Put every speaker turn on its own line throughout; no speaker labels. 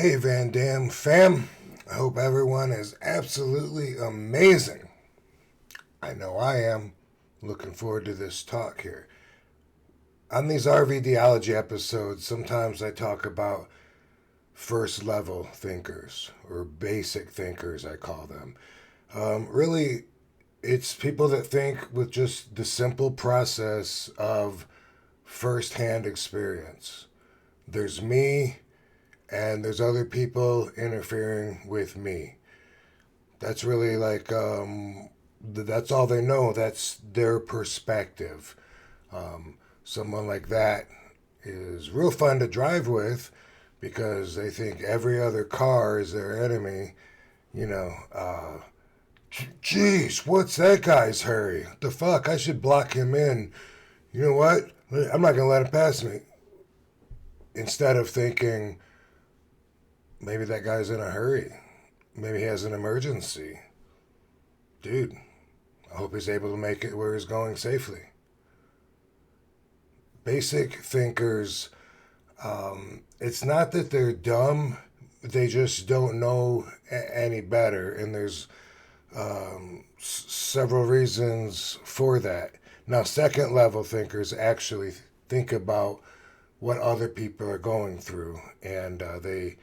Hey Van Dam fam, I hope everyone is absolutely amazing. I know I am. Looking forward to this talk here. On these Rvdology episodes, sometimes I talk about first level thinkers, or basic thinkers, I call them. Really, it's people that think with just the simple process of first hand experience. There's me, and there's other people interfering with me. That's really that's all they know. That's their perspective. Someone like that is real fun to drive with because they think every other car is their enemy. You know, geez, what's that guy's hurry? The fuck? I should block him in. You know what? I'm not gonna let him pass me. Instead of thinking maybe that guy's in a hurry. Maybe he has an emergency. Dude, I hope he's able to make it where he's going safely. Basic thinkers, it's not that they're dumb, they just don't know any better, and there's several reasons for that. Now, second level thinkers actually think about what other people are going through, and they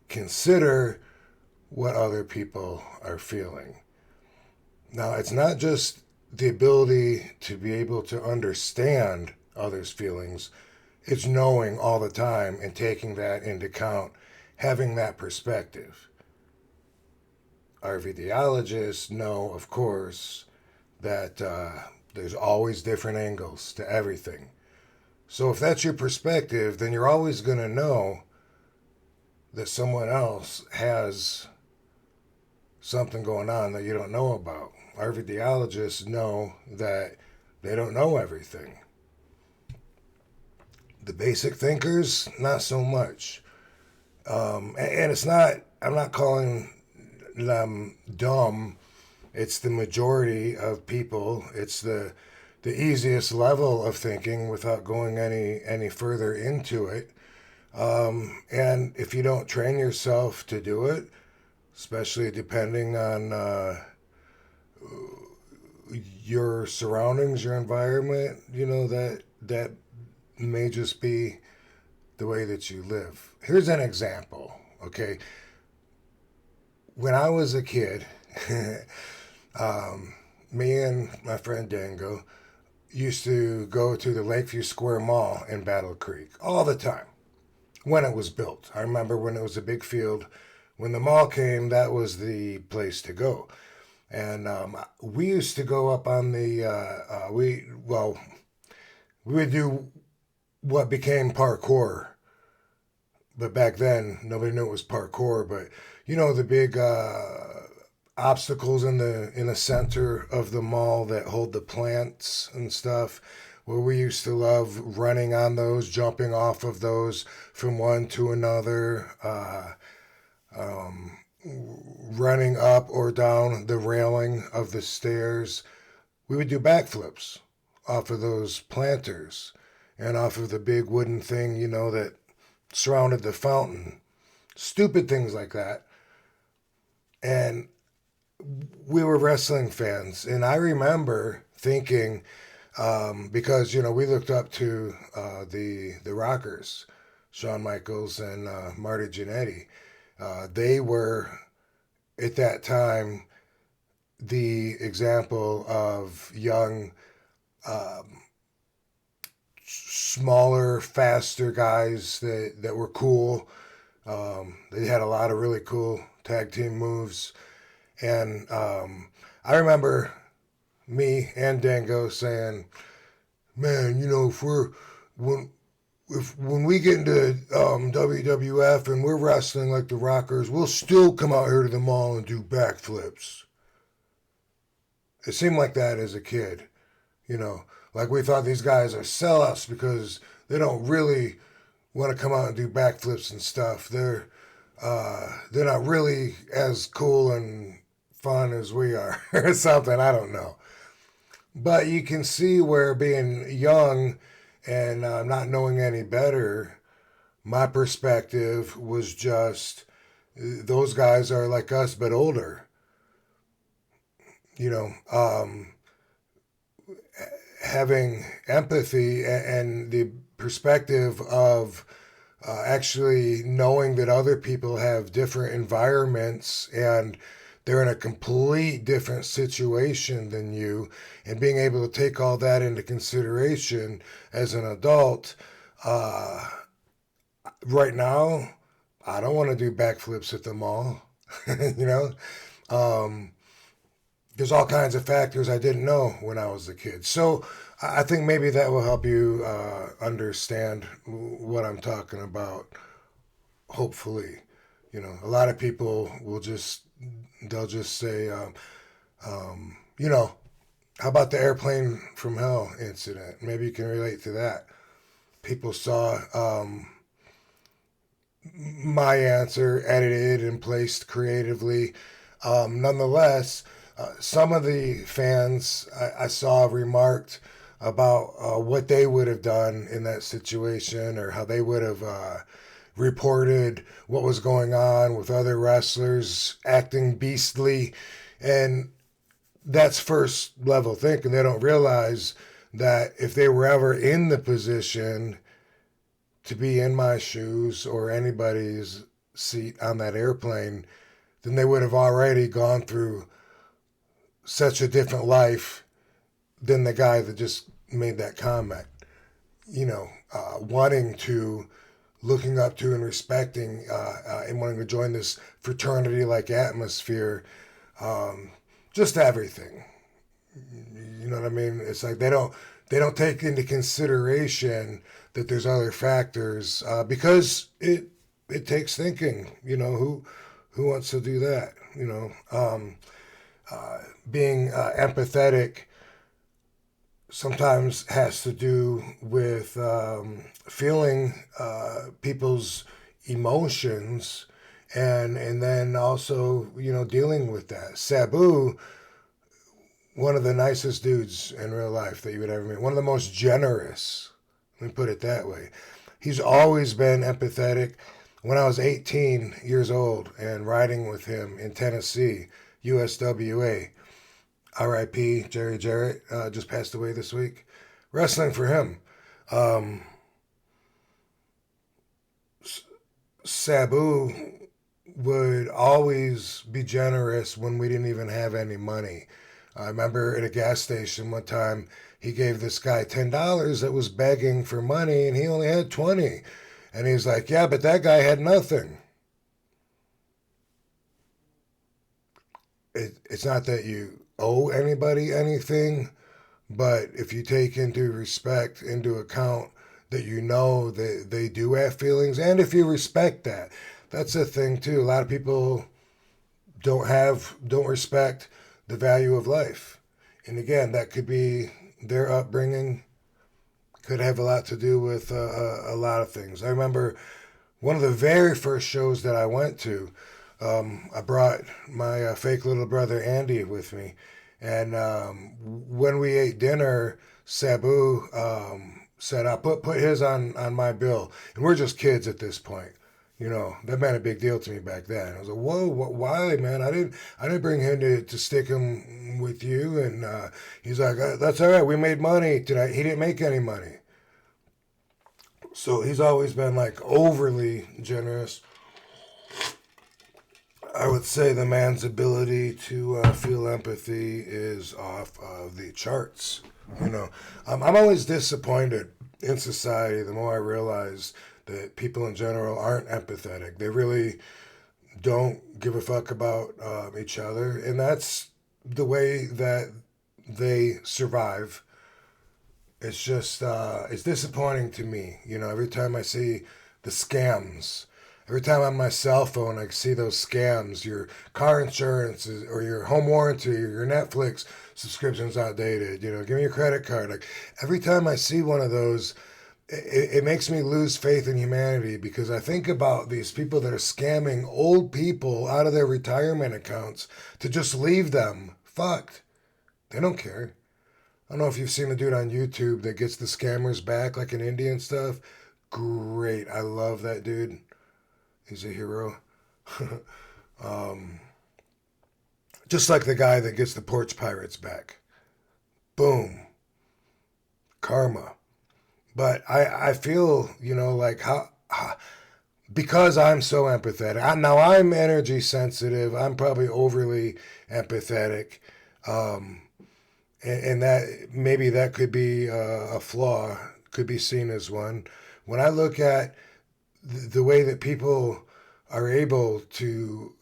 consider what other people are feeling. Now, it's not just the ability to be able to understand others' feelings, it's knowing all the time and taking that into account, having that perspective. Rvdologists know, of course, that there's always different angles to everything. So if that's your perspective, then you're always going to know that someone else has something going on that you don't know about. Rvdologists know that they don't know everything. The basic thinkers, not so much. And it's not, I'm not calling them dumb. It's the majority of people. It's the easiest level of thinking without going any further into it. And if you don't train yourself to do it, especially depending on your surroundings, your environment, you know, that may just be the way that you live. Here's an example, okay? When I was a kid, me and my friend Dango used to go to the Lakeview Square Mall in Battle Creek all the time when it was built. I remember when it was a big field. When the mall came, that was the place to go. And we used to go up on we would do what became parkour. But back then, nobody knew it was parkour. But you know the big obstacles in the center of the mall that hold the plants and stuff. Where we used to love running on those, jumping off of those from one to another, running up or down the railing of the stairs. We would do backflips off of those planters and off of the big wooden thing, you know, that surrounded the fountain. Stupid things like that. And we were wrestling fans. And I remember thinking, because, you know, we looked up to the Rockers, Shawn Michaels and Marty Jannetty. They were, at that time, the example of young, smaller, faster guys that were cool. They had a lot of really cool tag team moves. And I remember me and Dango saying, man, you know, when we get into WWF and we're wrestling like the Rockers, we'll still come out here to the mall and do backflips. It seemed like that as a kid, you know, like we thought these guys are sellouts because they don't really want to come out and do backflips and stuff. They're not really as cool and fun as we are or something. I don't know. But you can see where being young and not knowing any better, My perspective was just those guys are like us but older. You know, having empathy and the perspective of actually knowing that other people have different environments and they're in a complete different situation than you, and being able to take all that into consideration as an adult. Uh, right now, I don't want to do backflips at the mall. you know, um, there's all kinds of factors I didn't know when I was a kid. So I think maybe that will help you understand what I'm talking about. Hopefully, a lot of people they'll just say, you know, how about the airplane from hell incident? Maybe you can relate to that. People saw my answer edited and placed creatively. Nonetheless, some of the fans I saw remarked about what they would have done in that situation or how they would have reported what was going on with other wrestlers acting beastly. And that's first level thinking. They don't realize that if they were ever in the position to be in my shoes or anybody's seat on that airplane, then they would have already gone through such a different life than the guy that just made that comment. Wanting to, looking up to and respecting and wanting to join this fraternity like atmosphere, just everything. You know what I mean? It's like they don't take into consideration that there's other factors because it takes thinking. Who wants to do that? Being empathetic sometimes has to do with feeling people's emotions and then also dealing with that. Sabu, one of the nicest dudes in real life that you would ever meet, one of the most generous. Let me put it that way. He's always been empathetic. When I was 18 years old and riding with him in Tennessee, USWA, RIP, Jerry Jarrett, just passed away this week. Wrestling for him. Um, Sabu would always be generous when we didn't even have any money. I remember at a gas station one time, he gave this guy $10 that was begging for money, and he only had 20. And he's like, yeah, but that guy had nothing. It's not that you owe anybody anything, but if you take into account that that they do have feelings, and if you respect that, that's a thing too. A lot of people don't respect the value of life, and again, that could be their upbringing. Could have a lot to do with a lot of things. I remember one of the very first shows that I went to. I brought my fake little brother Andy with me, and when we ate dinner, Sabu said, "I put his on my bill," and we're just kids at this point. That meant a big deal to me back then. I was like, "Whoa, why, man? I didn't bring him to stick him with you." And he's like, "That's all right. We made money tonight." He didn't make any money, so he's always been like overly generous. I would say the man's ability to feel empathy is off of the charts. I'm always disappointed in society the more I realize that people in general aren't empathetic. They really don't give a fuck about each other, and that's the way that they survive. It's just it's disappointing to me. Every time I see the scams. Every time on my cell phone, I see those scams. Your car insurance or your home warranty or your Netflix subscription's outdated. Give me your credit card. Like every time I see one of those, it makes me lose faith in humanity because I think about these people that are scamming old people out of their retirement accounts to just leave them fucked. They don't care. I don't know if you've seen the dude on YouTube that gets the scammers back, like in India and stuff. great. I love that dude. He's a hero. um, just like the guy that gets the porch pirates back. Boom. Karma. But I feel, like how because I'm so empathetic. Now I'm energy sensitive. I'm probably overly empathetic. Um, and that maybe that could be a flaw, could be seen as one. When I look at the way that people are able to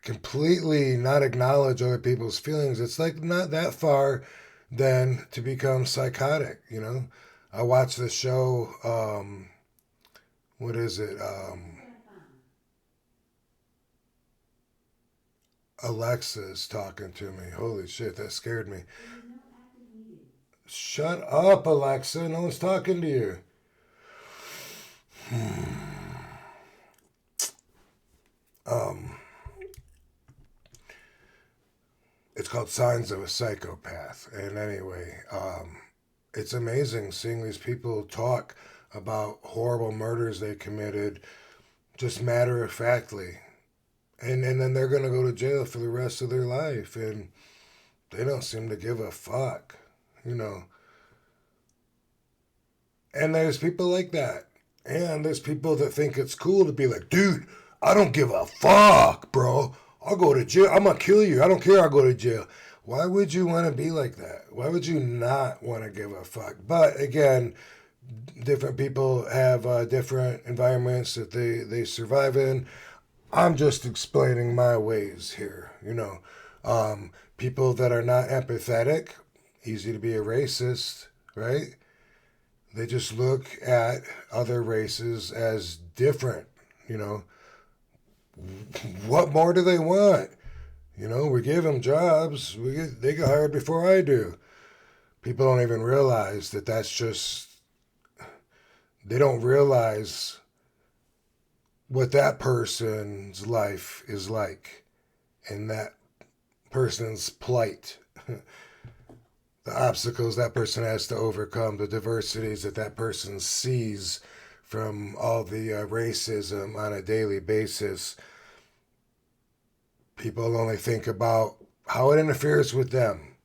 completely not acknowledge other people's feelings, it's like not that far then to become psychotic. I watched the show, what is it? Alexa's talking to me. Holy shit, that scared me. Shut up, Alexa. No one's talking to you. um, it's called Signs of a Psychopath. And anyway, it's amazing seeing these people talk about horrible murders they committed just matter of factly. And then they're going to go to jail for the rest of their life. And they don't seem to give a fuck, you know. And there's people like that. And there's people that think it's cool to be like, dude, I don't give a fuck, bro. I'll go to jail. I'm going to kill you. I don't care. I'll go to jail. Why would you want to be like that? Why would you not want to give a fuck? But again, different people have different environments that they survive in. I'm just explaining my ways here. People that are not empathetic, easy to be a racist, right? They just look at other races as different, you know. What more do they want? We give them jobs. They get hired before I do. People don't even realize that that's just, they don't realize what that person's life is like and that person's plight. The obstacles that person has to overcome, the diversities that person sees from all the racism on a daily basis. People only think about how it interferes with them.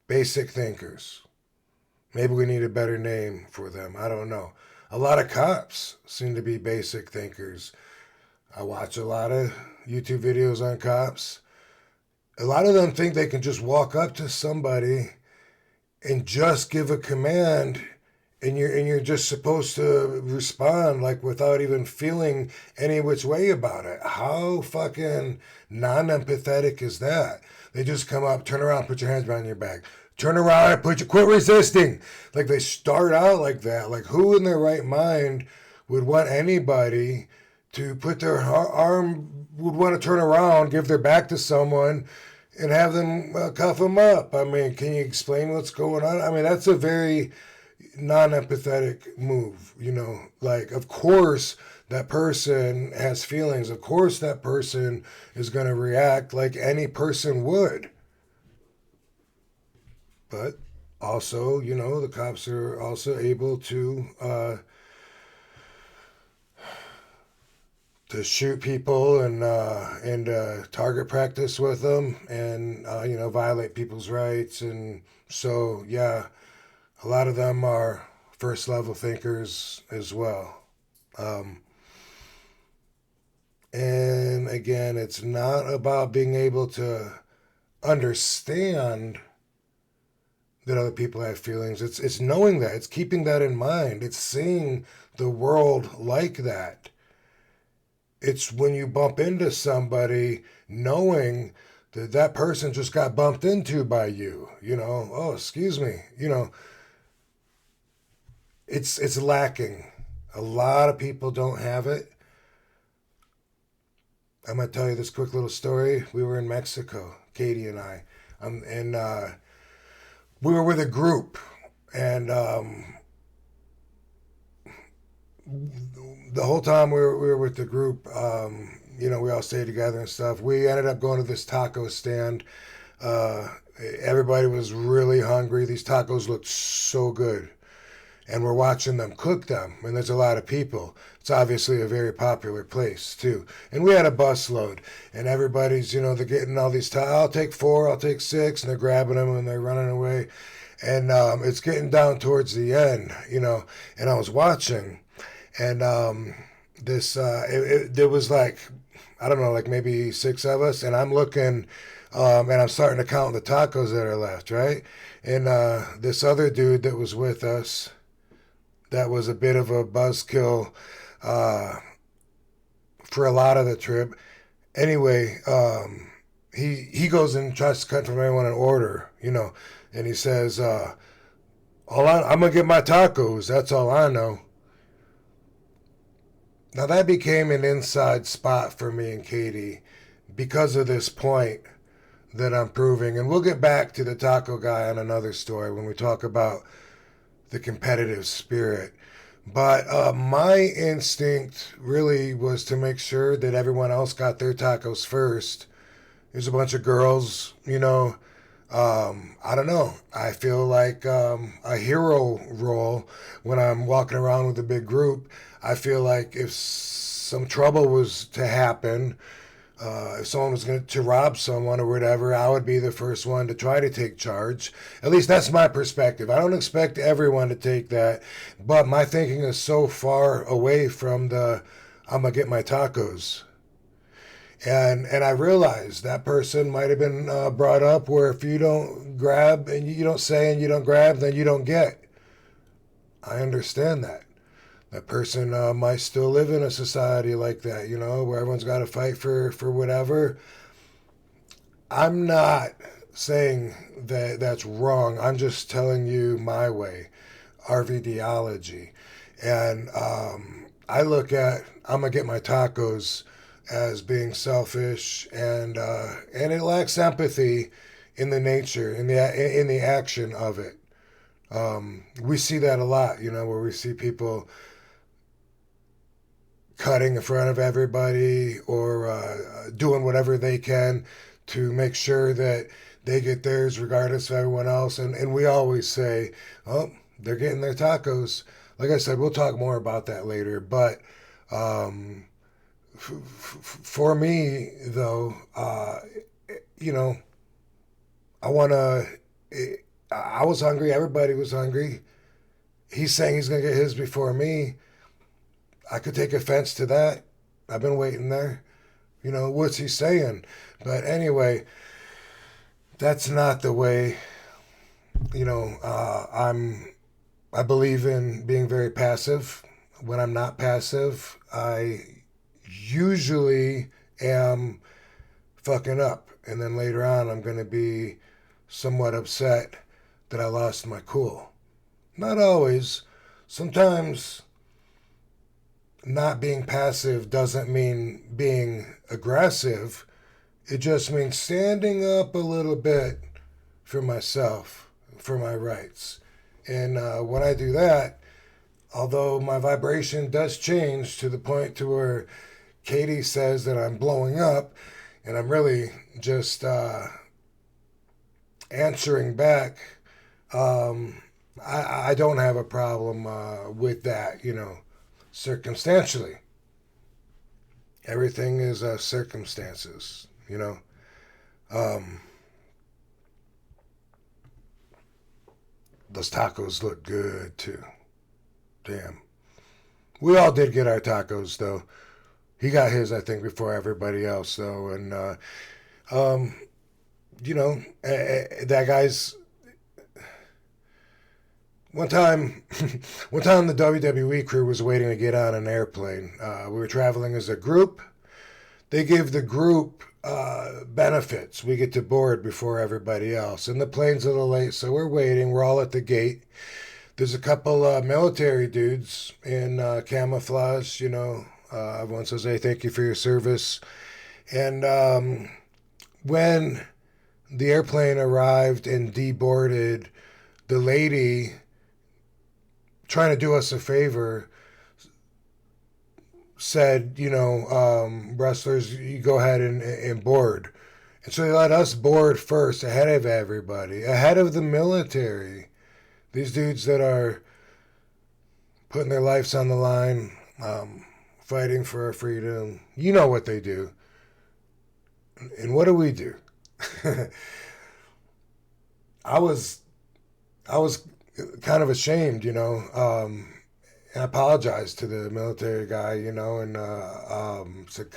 Basic thinkers. Maybe we need a better name for them. I don't know. A lot of cops seem to be basic thinkers. I watch a lot of YouTube videos on cops. A lot of them think they can just walk up to somebody and just give a command, and you're just supposed to respond like without even feeling any which way about it. How fucking non-empathetic is that? They just come up, turn around, put your hands behind your back. Turn around, quit resisting. Like they start out like that. Like who in their right mind would want anybody to put their arm, would want to turn around, give their back to someone, and have them cuff them up? I mean, can you explain what's going on? I mean, that's a very non-empathetic move, Like, of course, that person has feelings. Of course, that person is going to react like any person would. But also, the cops are also able to shoot people and target practice with them and violate people's rights. And so yeah, a lot of them are first level thinkers as well. And again, it's not about being able to understand that other people have feelings. It's knowing that. It's keeping that in mind. It's seeing the world like that. It's when you bump into somebody knowing that that person just got bumped into by you. Oh, excuse me. It's lacking. A lot of people don't have it. I'm going to tell you this quick little story. We were in Mexico, Katie and I. And we were with a group. And the whole time we were with the group, we all stayed together and stuff. We ended up going to this taco stand. Everybody was really hungry. These tacos looked so good. and we're watching them cook them, and there's a lot of people. It's obviously a very popular place too. And we had a bus load, and everybody's, they're getting all these I'll take 4, I'll take 6, and they're grabbing them and they're running away. And it's getting down towards the end, and I was watching, and there was like, I don't know, like maybe 6 of us, and I'm looking, and I'm starting to count the tacos that are left, right? And this other dude that was with us, that was a bit of a buzzkill for a lot of the trip. Anyway, he goes and tries to cut from everyone an order, and he says, I'm gonna get my tacos. That's all I know. Now that became an inside spot for me and Katie because of this point that I'm proving. And we'll get back to the taco guy on another story when we talk about the competitive spirit. But my instinct really was to make sure that everyone else got their tacos first. There's a bunch of girls, I don't know. I feel like a hero role when I'm walking around with a big group. I feel like if some trouble was to happen, if someone was going to rob someone or whatever, I would be the first one to try to take charge. At least that's my perspective. I don't expect everyone to take that, but my thinking is so far away from I'm going to get my tacos. And I realized that person might have been brought up where if you don't grab and you don't say and you don't grab, then you don't get. I understand that. That person might still live in a society like that, where everyone's got to fight for whatever. I'm not saying that that's wrong. I'm just telling you my way, Rvdology. And I look at, I'm going to get my tacos as being selfish, and it lacks empathy in the nature, in the action of it. We see that a lot, where we see people cutting in front of everybody or doing whatever they can to make sure that they get theirs regardless of everyone else. And we always say, oh, they're getting their tacos. Like I said, we'll talk more about that later. But for me, though, I was hungry. Everybody was hungry. He's saying he's going to get his before me. I could take offense to that. I've been waiting there. What's he saying? But anyway, that's not the way, I believe in being very passive. When I'm not passive, I usually am fucking up. And then later on, I'm going to be somewhat upset that I lost my cool. Not always. Sometimes not being passive doesn't mean being aggressive. It just means standing up a little bit for myself, for my rights. And when I do that, although my vibration does change to the point to where Katie says that I'm blowing up, and I'm really just answering back, I don't have a problem with that, circumstantially. Everything is circumstances, Those tacos look good, too. Damn. We all did get our tacos, though. He got his, I think, before everybody else, though. And, that guy's... One time the WWE crew was waiting to get on an airplane. We were traveling as a group. They give the group benefits. We get to board before everybody else. And the plane's a little late, so we're waiting. We're all at the gate. There's a couple military dudes in camouflage, everyone says, hey, thank you for your service. And when the airplane arrived and deboarded, the lady, trying to do us a favor, said, wrestlers, you go ahead and board. And so they let us board first, ahead of everybody, ahead of the military. These dudes that are putting their lives on the line, fighting for our freedom. You know what they do. And what do we do? I was I was kind of ashamed, I apologized to the military guy, and said,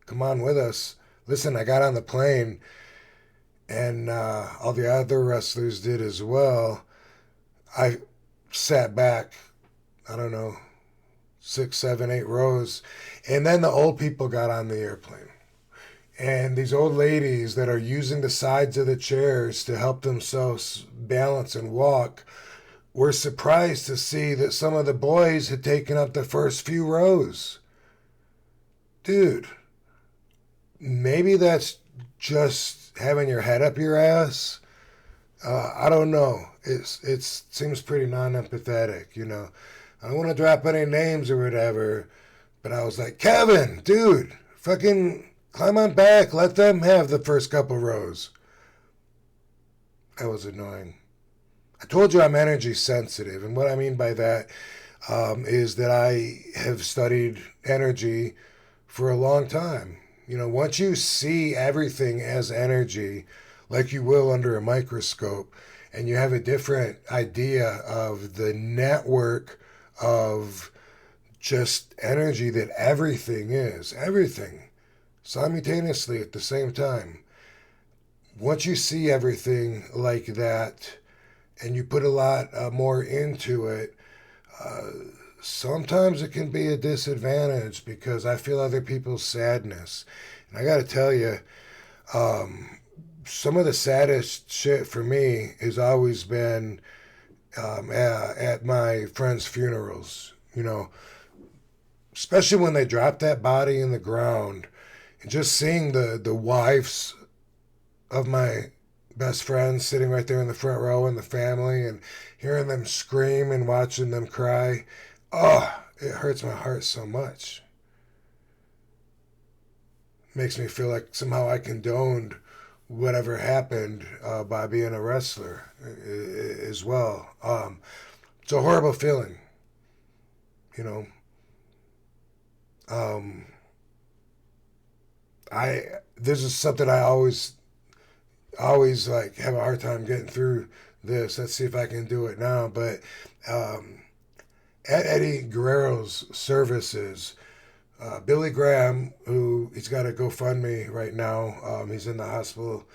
come on with us. Listen, I got on the plane, and all the other wrestlers did as well. I sat back, I don't know, 6, 7, 8 rows, and then the old people got on the airplane. And these old ladies that are using the sides of the chairs to help themselves balance and walk were surprised to see that some of the boys had taken up the first few rows. Dude, maybe that's just having your head up your ass. I don't know. It seems pretty non-empathetic, I don't want to drop any names or whatever, but I was like, Kevin, dude, fucking climb on back. Let them have the first couple rows. That was annoying. I told you I'm energy sensitive, and what I mean by that is that I have studied energy for a long time. Once you see everything as energy, like you will under a microscope, and you have a different idea of the network of just energy that everything is, everything, simultaneously at the same time. Once you see everything like that, and you put a lot more into it, sometimes it can be a disadvantage because I feel other people's sadness. And I got to tell you, some of the saddest shit for me has always been at my friends' funerals, especially when they drop that body in the ground and just seeing the wives of my best friends sitting right there in the front row and the family and hearing them scream and watching them cry. Oh, it hurts my heart so much. Makes me feel like somehow I condoned whatever happened by being a wrestler as well. It's a horrible feeling, you know. This is something I always like have a hard time getting through this. Let's see if I can do it now. But at Eddie Guerrero's services, Billy Graham, who he's got a GoFundMe right now, he's in the hospital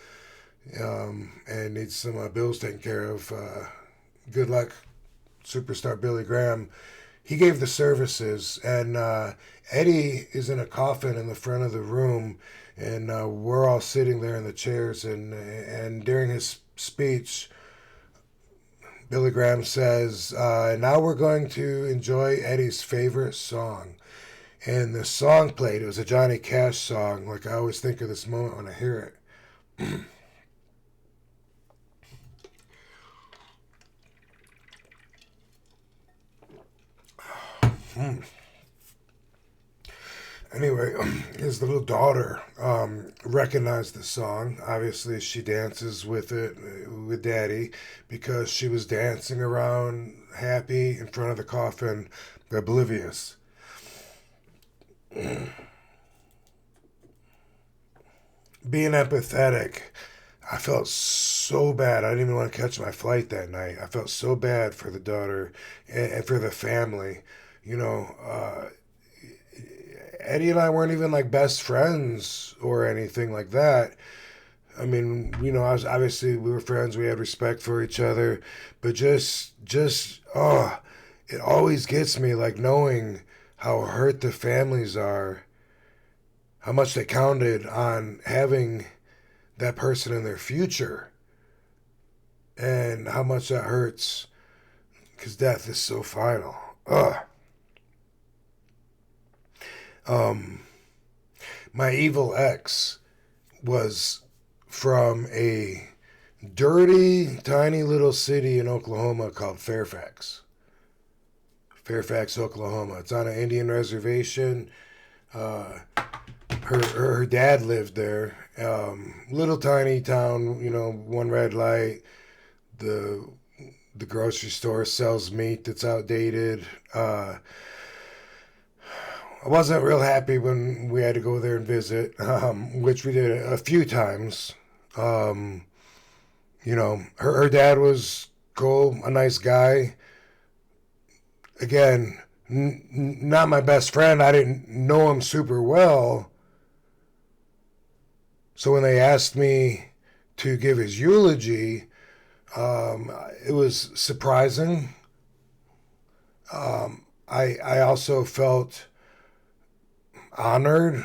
and needs some bills taken care of. Good luck, superstar Billy Graham. He gave the services, and Eddie is in a coffin in the front of the room, and we're all sitting there in the chairs. And during his speech, Billy Graham says, "Now we're going to enjoy Eddie's favorite song." And the song played. It was a Johnny Cash song. Like, I always think of this moment when I hear it. Anyway, his little daughter recognized the song. Obviously, she dances with it with Daddy because she was dancing around happy in front of the coffin, oblivious. Being empathetic, I felt so bad. I didn't even want to catch my flight that night. I felt so bad for the daughter and for the family. Eddie and I weren't even like best friends or anything like that. I mean, obviously we were friends. We had respect for each other, but it always gets me, like, knowing how hurt the families are, how much they counted on having that person in their future, and how much that hurts because death is so final. Ugh. My evil ex was from a dirty, tiny little city in Oklahoma called Fairfax. Fairfax, Oklahoma. It's on an Indian reservation. Her dad lived there. Little tiny town, one red light. The The grocery store sells meat that's outdated. I wasn't real happy when we had to go there and visit, which we did a few times. Um, her dad was cool, a nice guy. Again, not my best friend. I didn't know him super well. So when they asked me to give his eulogy, it was surprising. I also felt honored.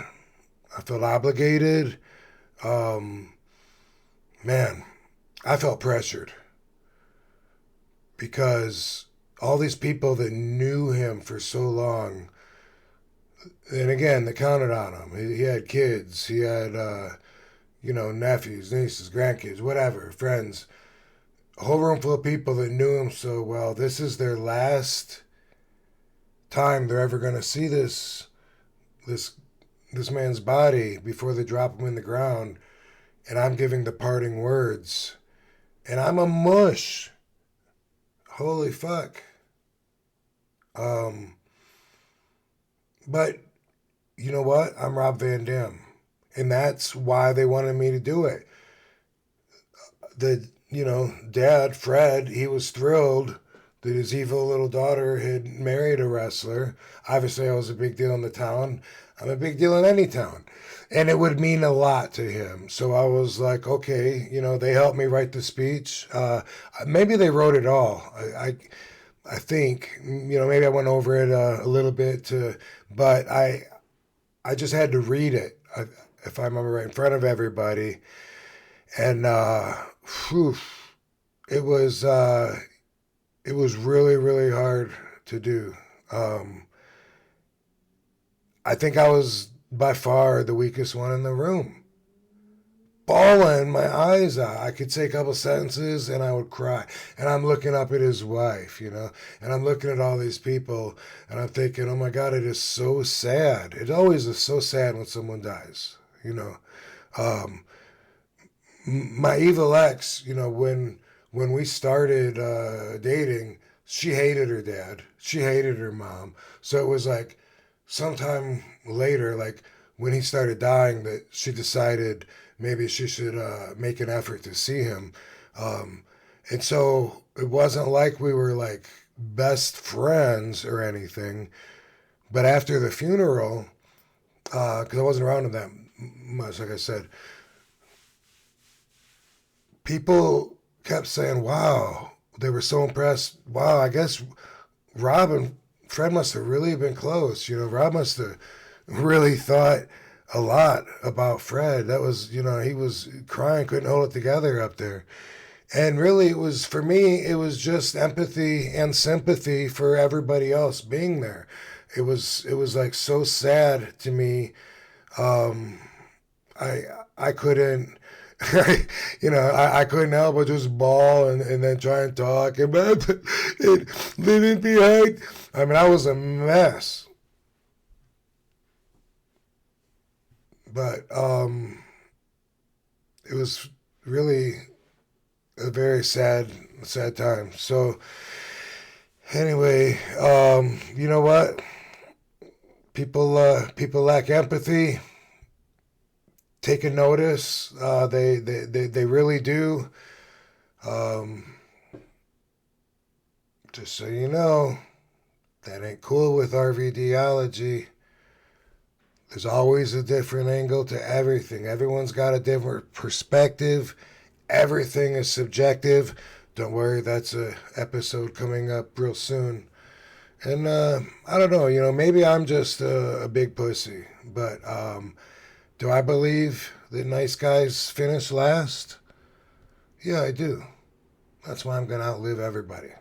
I felt obligated. Um, Man, I felt pressured because all these people that knew him for so long, and again, they counted on him. He had kids. He had, nephews, nieces, grandkids, whatever, friends. A whole room full of people that knew him so well. This is their last time they're ever going to see this this man's body before they drop him in the ground, and I'm giving the parting words, and I'm a mush. Holy fuck. Um, but you know what? I'm Rob Van Dam, and that's why they wanted me to do it. Dad, Fred, he was thrilled that his evil little daughter had married a wrestler. Obviously, I was a big deal in the town. I'm a big deal in any town. And it would mean a lot to him. So I was like, okay, they helped me write the speech. Maybe they wrote it all. I think, maybe I went over it a little bit, but I just had to read it, if I remember right, in front of everybody. And whew, it was really, really hard to do. I think I was by far the weakest one in the room. Bawling my eyes out. I could say a couple sentences and I would cry. And I'm looking up at his wife, and I'm looking at all these people and I'm thinking, oh my God, it is so sad. It always is so sad when someone dies. My evil ex, when we started dating, she hated her dad. She hated her mom. So it was like sometime later, like when he started dying, that she decided maybe she should make an effort to see him. And so it wasn't like we were like best friends or anything. But after the funeral, because I wasn't around him that much, like I said, people kept saying, wow, they were so impressed. Wow, I guess Rob and Fred must have really been close. Rob must have really thought a lot about Fred. That was, he was crying, couldn't hold it together up there. And really, for me, it was just empathy and sympathy for everybody else being there. It was like so sad to me. Um, I couldn't, I couldn't help but just bawl and then try and talk and leaving behind. I mean, I was a mess. But it was really a very sad time. So anyway, you know what? People lack empathy. Take a notice. They really do. Um, just so you know, that ain't cool with Rvdology. There's always a different angle to everything. Everyone's got a different perspective. Everything is subjective. Don't worry, that's a episode coming up real soon. And I don't know, maybe I'm just a big pussy, but do I believe that nice guys finish last? Yeah, I do. That's why I'm going to outlive everybody.